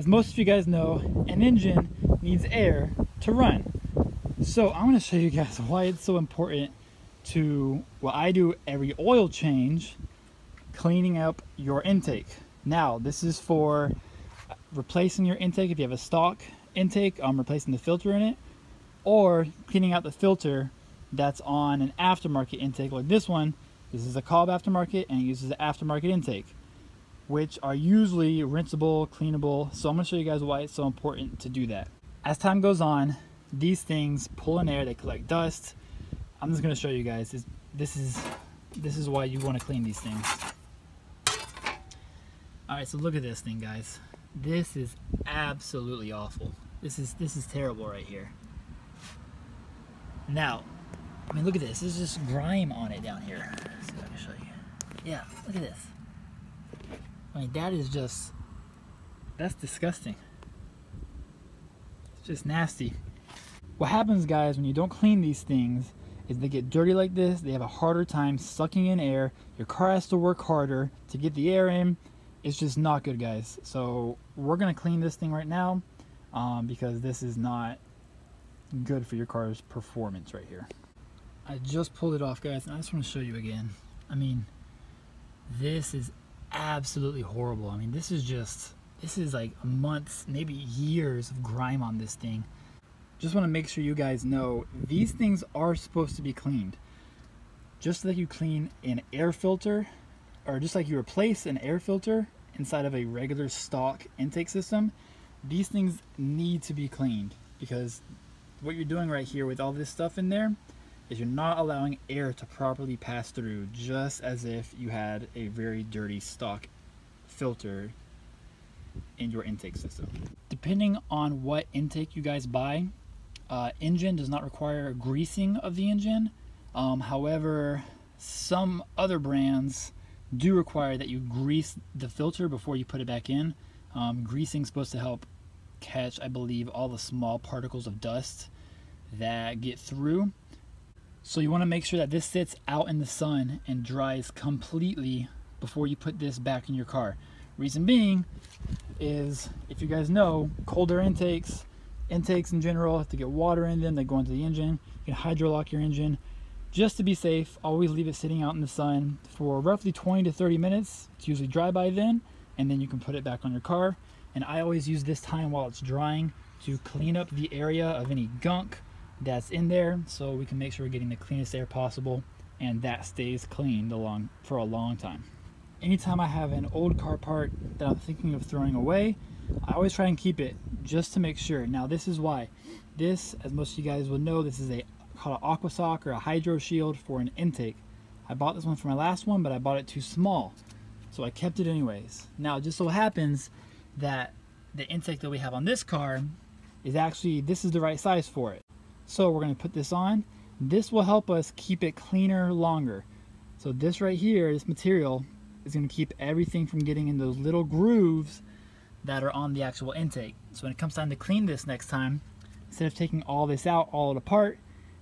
as most of you guys know, an engine needs air to run. So I'm going to show you guys why it's so important to, what I do every oil change, cleaning up your intake. Now, this is for replacing your intake if you have a stock intake, replacing the filter in it, or cleaning out the filter that's on an aftermarket intake like this one. This is a Cobb aftermarket and it uses an aftermarket intake, which are usually rinsable, cleanable. So I'm going to show you guys why it's so important to do that. As time goes on, these things pull in air, they collect dust. I'm just going to show you guys. This is why you want to clean these things. Alright, so look at this thing, guys. This is absolutely awful. This is terrible right here. Now, I mean, look at this. There's just grime on it down here. Let's see if I can show you. Yeah, look at this. I mean, that is just, that's disgusting. It's just nasty. What happens, guys, when you don't clean these things is they get dirty like this. They have a harder time sucking in air. Your car has to work harder to get the air in. It's just not good, guys. So we're gonna clean this thing right now because this is not good for your car's performance right here. I just pulled it off, guys, and I just want to show you again. I mean, this is absolutely horrible. I mean, this is like months, maybe years of grime on this thing. Just want to make sure you guys know these things are supposed to be cleaned. Just like you clean an air filter, or just like you replace an air filter inside of a regular stock intake system, these things need to be cleaned, because what you're doing right here with all this stuff in there is you're not allowing air to properly pass through, just as if you had a very dirty stock filter in your intake system. Depending on what intake you guys buy, engine does not require greasing of the engine. However, some other brands do require that you grease the filter before you put it back in. Greasing is supposed to help catch, I believe, all the small particles of dust that get through. So you want to make sure that this sits out in the sun and dries completely before you put this back in your car. Reason being is, if you guys know, cold air intakes in general have to get water in them. They go into the engine. You can hydrolock your engine. Just to be safe, always leave it sitting out in the sun for roughly 20 to 30 minutes. It's usually dry by then, and then you can put it back on your car. And I always use this time while it's drying to clean up the area of any gunk that's in there, so we can make sure we're getting the cleanest air possible, and that stays clean for a long time. Anytime I have an old car part that I'm thinking of throwing away, I always try and keep it just to make sure. Now, this is why. This, as most of you guys will know, this is called an aqua sock or a hydro shield for an intake. I bought this one for my last one, but I bought it too small, so I kept it anyways. Now, it just so happens that the intake that we have on this car is actually, this is the right size for it. So we're going to put this on. This will help us keep it cleaner longer. So this right here, this material, is going to keep everything from getting in those little grooves that are on the actual intake. So when it comes time to clean this next time, instead of taking all this out, all it apart,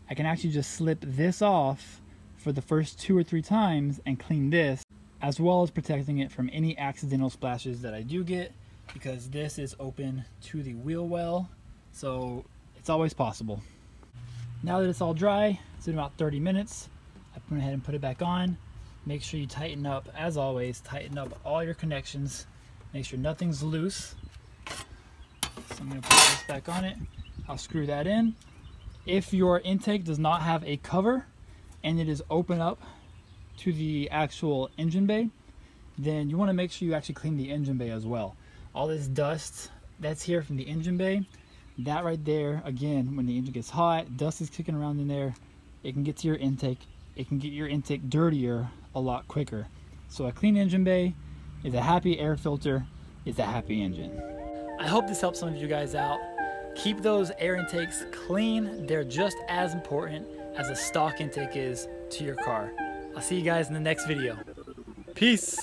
I can actually just slip this off for the first 2 or 3 times and clean this, as well as protecting it from any accidental splashes that I do get, because this is open to the wheel well, so it's always possible. Now that it's all dry, it's been about 30 minutes. I went ahead and put it back on. Make sure you tighten up, as always, tighten up all your connections. Make sure nothing's loose. So I'm going to put this back on it. I'll screw that in. If your intake does not have a cover and it is open up to the actual engine bay, then you want to make sure you actually clean the engine bay as well. All this dust that's here from the engine bay, that right there, again, when the engine gets hot, dust is kicking around in there, it can get to your intake. It can get your intake dirtier a lot quicker. So a clean engine bay is a happy air filter, is a happy engine. I hope this helps some of you guys out. Keep those air intakes clean. They're just as important as a stock intake is to your car. I'll see you guys in the next video. Peace.